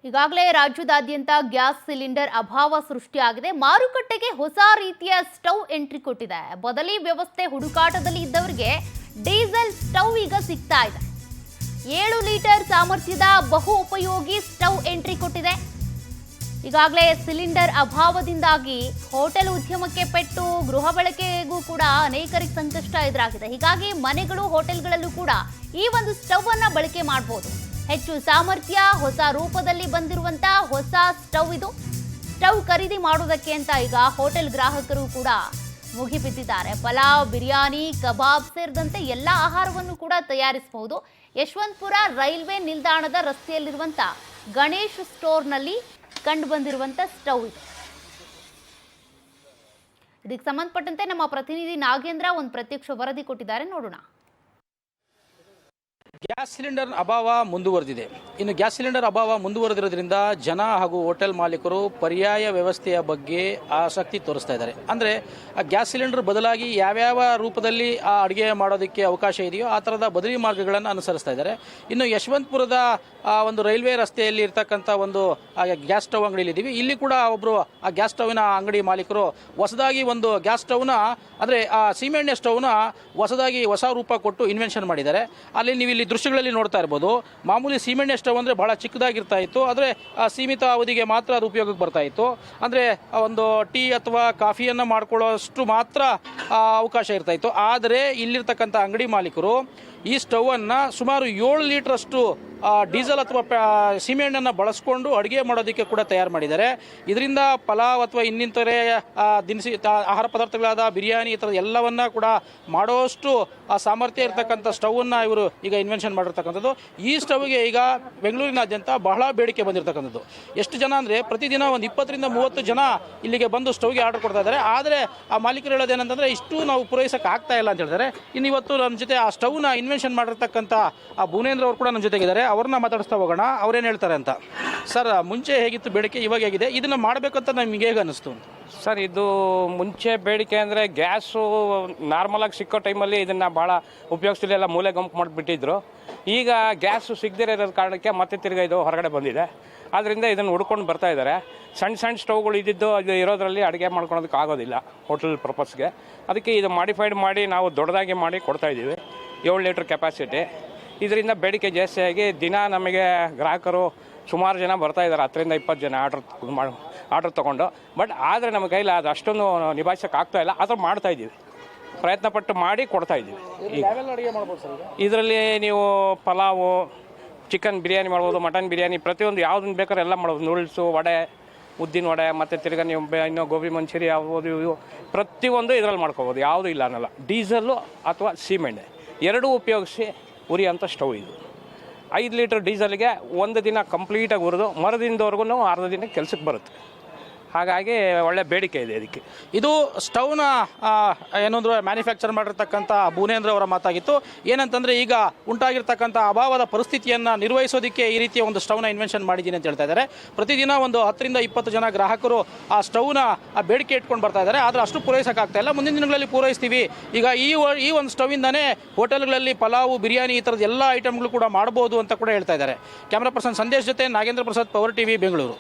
ಈಗಾಗಲೇ ರಾಜ್ಯದಾದ್ಯಂತ gas cylinder ಅಭಾವ ಸೃಷ್ಟಿಯಾಗಿದೆ. ಮಾರುಕಟ್ಟೆಗೆ ಹೊಸ ರೀತಿಯ ಸ್ಟವ್ ಎಂಟ್ರಿ ಕೊಟ್ಟಿದೆ. ಬದಲಿ ವ್ಯವಸ್ಥೆ ಹುಡುಕಾಟದಲ್ಲಿ ಇದ್ದವರಿಗೆ ಡೀಸೆಲ್ ಸ್ಟವ್ ಈಗ ಸಿಗ್ತಾ ಇದೆ. 7 ಲೀಟರ್ ಸಾಮರ್ಥ್ಯದ ಬಹು ಉಪಯೋಗಿ ಸ್ಟವ್ ಎಂಟ್ರಿ ಕೊಟ್ಟಿದೆ. ಈಗಾಗಲೇ ಸಿಲಿಂಡರ್ ಅಭಾವದಿಂದಾಗಿ ಹೋಟೆಲ್ ಉದ್ಯಮಕ್ಕೆ ಪೆಟ್ಟು, ಗೃಹ ಬಳಕೆಗೂ ಕೂಡ ಅನೇಕರಿಗೆ ಸಂಕಷ್ಟ ಎದುರಾಗಿದೆ. ಹೀಗಾಗಿ ಮನೆಗಳು, ಹೋಟೆಲ್ಗಳಲ್ಲೂ ಕೂಡ ಈ ಒಂದು ಸ್ಟವ್ ಅನ್ನ ಬಳಕೆ ಮಾಡಬಹುದು. ಹೆಚ್ಚು ಸಾಮರ್ಥ್ಯ, ಹೊಸ ರೂಪದಲ್ಲಿ ಬಂದಿರುವಂತ ಹೊಸ ಸ್ಟವ್ ಇದು. ಸ್ಟವ್ ಖರೀದಿ ಮಾಡುವುದಕ್ಕೆ ಅಂತ ಈಗ ಹೋಟೆಲ್ ಗ್ರಾಹಕರು ಕೂಡ ಮುಗಿಬಿದ್ದಿದ್ದಾರೆ. ಪಲಾವ್, ಬಿರಿಯಾನಿ, ಕಬಾಬ್ ಸೇರಿದಂತೆ ಎಲ್ಲ ಆಹಾರವನ್ನು ಕೂಡ ತಯಾರಿಸಬಹುದು. ಯಶವಂತಪುರ ರೈಲ್ವೆ ನಿಲ್ದಾಣದ ರಸ್ತೆಯಲ್ಲಿರುವಂತ ಗಣೇಶ್ ಸ್ಟೋರ್ನಲ್ಲಿ ಕಂಡು ಬಂದಿರುವಂತ ಸ್ಟವ್ ಇದು. ಇದಕ್ಕೆ ಸಂಬಂಧಪಟ್ಟಂತೆ ನಮ್ಮ ಪ್ರತಿನಿಧಿ ನಾಗೇಂದ್ರ ಒಂದು ಪ್ರತ್ಯಕ್ಷ ವರದಿ ಕೊಟ್ಟಿದ್ದಾರೆ, ನೋಡೋಣ. ಗ್ಯಾಸ್ ಸಿಲಿಂಡರ್ ಅಭಾವ ಮುಂದುವರೆದಿದೆ. ಇನ್ನು ಗ್ಯಾಸ್ ಸಿಲಿಂಡರ್ ಅಭಾವ ಮುಂದುವರೆದಿರೋದ್ರಿಂದ ಜನ ಹಾಗೂ ಹೋಟೆಲ್ ಮಾಲೀಕರು ಪರ್ಯಾಯ ವ್ಯವಸ್ಥೆಯ ಬಗ್ಗೆ ಆಸಕ್ತಿ ತೋರಿಸ್ತಾ ಇದ್ದಾರೆ. ಅಂದರೆ ಆ ಗ್ಯಾಸ್ ಸಿಲಿಂಡರ್ ಬದಲಾಗಿ ಯಾವ್ಯಾವ ರೂಪದಲ್ಲಿ ಆ ಅಡುಗೆ ಮಾಡೋದಕ್ಕೆ ಅವಕಾಶ ಇದೆಯೋ ಆ ಥರದ ಬದಲಿ ಮಾರ್ಗಗಳನ್ನು ಅನುಸರಿಸ್ತಾ ಇದ್ದಾರೆ. ಇನ್ನು ಯಶವಂತಪುರದ ಒಂದು ರೈಲ್ವೆ ರಸ್ತೆಯಲ್ಲಿ ಇರ್ತಕ್ಕಂಥ ಒಂದು ಗ್ಯಾಸ್ ಸ್ಟವ್ ಅಂಗಡಿಯಲ್ಲಿದ್ದೀವಿ. ಇಲ್ಲಿ ಕೂಡ ಒಬ್ಬರು ಆ ಗ್ಯಾಸ್ ಸ್ಟವ್ನ ಅಂಗಡಿ ಮಾಲೀಕರು ಹೊಸದಾಗಿ ಒಂದು ಗ್ಯಾಸ್ ಸ್ಟವ್ನ, ಅಂದರೆ ಆ ಸೀಮೆಎಣ್ಣೆ ಸ್ಟವ್ನ ಹೊಸ ರೂಪ ಕೊಟ್ಟು ಇನ್ವೆನ್ಷನ್ ಮಾಡಿದ್ದಾರೆ. ಅಲ್ಲಿ ನೀವು ಇಲ್ಲಿ ದೃಶ್ಯಗಳಲ್ಲಿ ನೋಡ್ತಾ ಇರ್ಬೋದು. ಮಾಮೂಲಿ ಸೀಮೆಎಣ್ಣೆ ಸ್ಟವ್ ಅಂದರೆ ಬಹಳ ಚಿಕ್ಕದಾಗಿರ್ತಾ ಇತ್ತು, ಆದರೆ ಸೀಮಿತ ಅವಧಿಗೆ ಮಾತ್ರ ಅದು ಉಪಯೋಗಕ್ಕೆ ಬರ್ತಾ ಇತ್ತು. ಅಂದರೆ ಒಂದು ಟೀ ಅಥವಾ ಕಾಫಿಯನ್ನು ಮಾಡ್ಕೊಳ್ಳೋಷ್ಟು ಮಾತ್ರ ಅವಕಾಶ ಇರ್ತಾ ಇತ್ತು. ಆದರೆ ಇಲ್ಲಿರ್ತಕ್ಕಂಥ ಅಂಗಡಿ ಮಾಲೀಕರು ಈ ಸ್ಟವನ್ನು ಸುಮಾರು 7 ಲೀಟ್ರಷ್ಟು ಡೀಸೆಲ್ ಅಥವಾ ಸೀಮೆಎಣ್ಣೆಯನ್ನು ಬಳಸ್ಕೊಂಡು ಅಡುಗೆ ಮಾಡೋದಕ್ಕೆ ಕೂಡ ತಯಾರು ಮಾಡಿದ್ದಾರೆ. ಇದರಿಂದ ಪಲಾವ್ ಅಥವಾ ಇನ್ನಿತರೆ ದಿನಸಿ ಆಹಾರ ಪದಾರ್ಥಗಳಾದ ಬಿರಿಯಾನಿ ಈ ಥರದ ಎಲ್ಲವನ್ನ ಕೂಡ ಮಾಡೋಷ್ಟು ಸಾಮರ್ಥ್ಯ ಇರತಕ್ಕಂಥ ಸ್ಟವನ್ನು ಇವರು ಈಗ ಇನ್ವೆನ್ಷನ್ ಮಾಡಿರ್ತಕ್ಕಂಥದ್ದು. ಈ ಸ್ಟವ್ಗೆ ಈಗ ಬೆಂಗಳೂರಿನಾದ್ಯಂತ ಬಹಳ ಬೇಡಿಕೆ ಬಂದಿರತಕ್ಕಂಥದ್ದು. ಎಷ್ಟು ಜನ ಅಂದರೆ ಪ್ರತಿದಿನ ಒಂದು 20 ರಿಂದ 30 ಜನ ಇಲ್ಲಿಗೆ ಬಂದು ಸ್ಟವ್ಗೆ ಆರ್ಡರ್ ಕೊಡ್ತಾ ಇದ್ದಾರೆ. ಆದರೆ ಆ ಮಾಲೀಕರು ಹೇಳೋದೇನಂತಂದರೆ ಇಷ್ಟು ನಾವು ಪೂರೈಸೋಕೆ ಆಗ್ತಾ ಇಲ್ಲ ಅಂತ ಹೇಳ್ತಾರೆ. ಇನ್ನು ಇವತ್ತು ನಮ್ಮ ಜೊತೆ ಆ ಸ್ಟವ್ನ ಇನ್ವೆನ್ಷನ್ ಮಾಡಿರ್ತಕ್ಕಂಥ ಆ ಭುವನೇಂದ್ರ ಅವರು ಕೂಡ ನಮ್ಮ ಜೊತೆಗಿದ್ದಾರೆ. ಅವ್ರನ್ನ ಮಾತಾಡಿಸ್ತಾ ಹೋಗೋಣ, ಅವ್ರೇನು ಹೇಳ್ತಾರೆ ಅಂತ. ಸರ್, ಮುಂಚೆ ಹೇಗಿತ್ತು ಬೇಡಿಕೆ, ಇವಾಗ ಹೇಗಿದೆ, ಇದನ್ನು ಮಾಡಬೇಕಂತ ನಿಮಗೆ ಹೇಗೆ ಅನ್ನಿಸ್ತು? ಸರ್, ಇದು ಮುಂಚೆ ಬೇಡಿಕೆ ಅಂದರೆ ಗ್ಯಾಸು ನಾರ್ಮಲಾಗಿ ಸಿಕ್ಕೋ ಟೈಮಲ್ಲಿ ಇದನ್ನು ಭಾಳ ಉಪಯೋಗಿಸ್ತಿಲ್ಲ, ಮೂಲೆ ಗಂಪು ಮಾಡಿಬಿಟ್ಟಿದ್ರು. ಈಗ ಗ್ಯಾಸು ಸಿಗದೇ ಇರೋ ಕಾರಣಕ್ಕೆ ಮತ್ತೆ ತಿರ್ಗಿ ಇದು ಹೊರಗಡೆ ಬಂದಿದೆ. ಆದ್ದರಿಂದ ಇದನ್ನು ಹುಡ್ಕೊಂಡು ಬರ್ತಾ ಇದ್ದಾರೆ. ಸಣ್ಣ ಸ್ಟವ್ಗಳು ಇದ್ದಿದ್ದು ಅದು ಇರೋದ್ರಲ್ಲಿ ಅಡುಗೆ ಮಾಡ್ಕೊಳೋದಕ್ಕೆ ಆಗೋದಿಲ್ಲ ಹೋಟೆಲ್ ಪರ್ಪಸ್ಗೆ. ಅದಕ್ಕೆ ಇದು ಮಾಡಿಫೈಡ್ ಮಾಡಿ ನಾವು ದೊಡ್ಡದಾಗಿ ಮಾಡಿ ಕೊಡ್ತಾಯಿದ್ದೀವಿ. 7 ಲೀಟ್ರ್ ಕೆಪಾಸಿಟಿ. ಇದರಿಂದ ಬೇಡಿಕೆ ಜಾಸ್ತಿಯಾಗಿ ದಿನ ನಮಗೆ ಗ್ರಾಹಕರು ಸುಮಾರು ಜನ ಬರ್ತಾ ಇದ್ದಾರೆ. 10 ರಿಂದ 20 ಜನ ಆರ್ಡ್ರ್ ತೊಗೊಂಡು. ಬಟ್ ಆದರೆ ನಮ್ಮ ಕೈಲಿ ಅದು ಅಷ್ಟೊಂದು ನಿಭಾಯಿಸೋಕೆ ಆಗ್ತಾ ಇಲ್ಲ. ಆದರೂ ಮಾಡ್ತಾಯಿದ್ದೀವಿ, ಪ್ರಯತ್ನಪಟ್ಟು ಮಾಡಿ ಕೊಡ್ತಾಯಿದ್ದೀವಿ. ಇದರಲ್ಲಿ ನೀವು ಪಲಾವು, ಚಿಕನ್ ಬಿರಿಯಾನಿ ಮಾಡ್ಬೋದು, ಮಟನ್ ಬಿರಿಯಾನಿ, ಪ್ರತಿಯೊಂದು ಯಾವುದನ್ನು ಬೇಕಾದ್ರೆ ಎಲ್ಲ ಮಾಡ್ಬೋದು. ನೂಡಲ್ಸು, ವಡೆ, ಉದ್ದಿನ ವಡೆ, ಮತ್ತು ತಿರ್ಗಿ ನೀವು ಇನ್ನೂ ಗೋಬಿ ಮಂಚೂರಿ ಆಗ್ಬೋದು, ಇವು ಪ್ರತಿಯೊಂದು ಇದರಲ್ಲಿ ಮಾಡ್ಕೋಬೋದು. ಯಾವುದೂ ಇಲ್ಲ ಅನ್ನಲ್ಲ. ಡೀಸೆಲ್ಲು ಅಥವಾ ಸೀಮೆಣ್ಣೆ ಎರಡೂ ಉಪಯೋಗಿಸಿ ಉರಿಯೋಂಥ ಸ್ಟವ್ ಇದು. 5 ಲೀಟ್ರ್ ಡೀಸೆಲ್ಗೆ ಒಂದು ದಿನ ಕಂಪ್ಲೀಟಾಗಿ ಹುರಿದು ಮರುದಿನದವರೆಗೂ ಅರ್ಧ ದಿನ ಕೆಲಸಕ್ಕೆ ಬರುತ್ತೆ. ಹಾಗಾಗಿ ಒಳ್ಳೆ ಬೇಡಿಕೆ ಇದೆ ಇದಕ್ಕೆ. ಇದು ಸ್ಟವ್ನ ಏನಂದ್ರೆ ಮ್ಯಾನುಫ್ಯಾಕ್ಚರ್ ಮಾಡಿರ್ತಕ್ಕಂಥ ಭುವನೇಂದ್ರ ಅವರ ಮಾತಾಗಿತ್ತು. ಏನಂತಂದರೆ ಈಗ ಉಂಟಾಗಿರ್ತಕ್ಕಂಥ ಅಭಾವದ ಪರಿಸ್ಥಿತಿಯನ್ನು ನಿರ್ವಹಿಸೋದಕ್ಕೆ ಈ ರೀತಿಯ ಒಂದು ಸ್ಟವ್ನ ಇನ್ವೆನ್ಷನ್ ಮಾಡಿದ್ದೀನಿ ಅಂತ ಹೇಳ್ತಾ ಇದ್ದಾರೆ. ಪ್ರತಿದಿನ ಒಂದು 10 ರಿಂದ 20 ಜನ ಗ್ರಾಹಕರು ಆ ಸ್ಟವ್ನ ಬೇಡಿಕೆ ಇಟ್ಕೊಂಡು ಬರ್ತಾ ಇದ್ದಾರೆ. ಆದರೆ ಅಷ್ಟು ಪೂರೈಸೋಕ್ಕಾಗ್ತಾ ಇಲ್ಲ. ಮುಂದಿನ ದಿನಗಳಲ್ಲಿ ಪೂರೈಸ್ತೀವಿ. ಈಗ ಈ ಒಂದು ಸ್ಟವ್ವಿಂದನೇ ಹೋಟೆಲ್ಗಳಲ್ಲಿ ಪಲಾವು, ಬಿರಿಯಾನಿ ಈ ಥರದ ಎಲ್ಲ ಐಟಮ್ಗಳು ಕೂಡ ಮಾಡ್ಬೋದು ಅಂತ ಕೂಡ ಹೇಳ್ತಾ ಇದ್ದಾರೆ. ಕ್ಯಾಮ್ರಾ ಪರ್ಸನ್ ಸಂದೇಶ್ ಜೊತೆ ನಾಗೇಂದ್ರ ಪ್ರಸಾದ್, ಪವರ್ ಟಿವಿ, ಬೆಂಗಳೂರು.